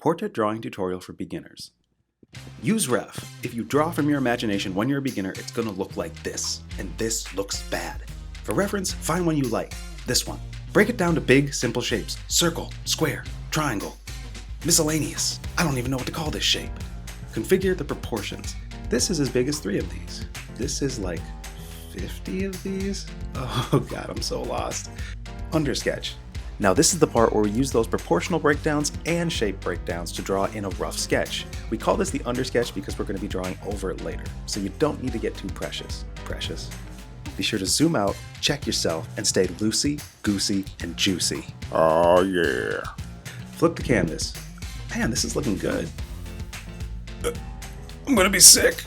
Portrait Drawing Tutorial for Beginners. Use ref. If you draw from your imagination when you're a beginner, it's going to look like this, and this looks bad. For reference, find one you like. This one. Break it down to big, simple shapes. Circle, square, triangle, miscellaneous. I don't even know what to call this shape. Configure the proportions. This is as big as 3 of these. This is like 50 of these? Oh god, I'm so lost. Undersketch. Now this is the part where we use those proportional breakdowns and shape breakdowns to draw in a rough sketch. We call this the undersketch because we're going to be drawing over it later, so you don't need to get too precious. Be sure to zoom out, check yourself, and stay loosey, goosey, and juicy. Oh yeah. Flip the canvas. Man, this is looking good. I'm gonna be sick.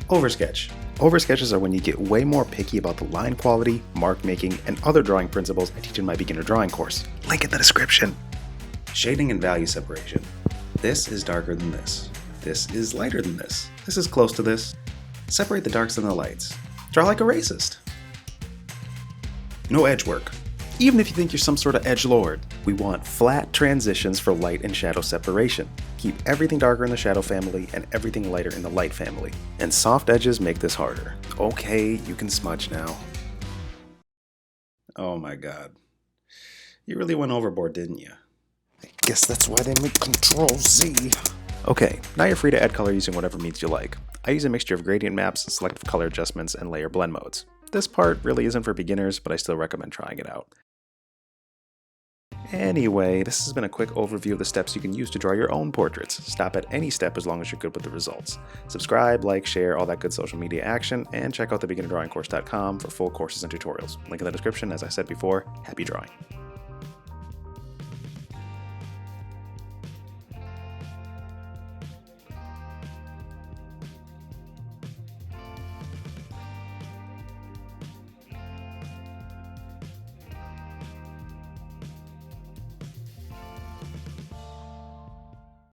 Oversketch. Oversketches are when you get way more picky about the line quality, mark making, and other drawing principles I teach in my beginner drawing course. Link in the description. Shading and value separation. This is darker than this. This is lighter than this. This is close to this. Separate the darks and the lights. Draw like a racist. No edge work. Even if you think you're some sort of edgelord, we want flat transitions for light and shadow separation. Keep everything darker in the shadow family and everything lighter in the light family. And soft edges make this harder. Okay, you can smudge now. Oh my god. You really went overboard, didn't you? I guess that's why they make Control-Z. Okay, now you're free to add color using whatever means you like. I use a mixture of gradient maps, selective color adjustments, and layer blend modes. This part really isn't for beginners, but I still recommend trying it out. Anyway, this has been a quick overview of the steps you can use to draw your own portraits. Stop at any step as long as you're good with the results. Subscribe, like, share, all that good social media action, and check out thebeginnerdrawingcourse.com for full courses and tutorials. Link in the description. As I said before, happy drawing.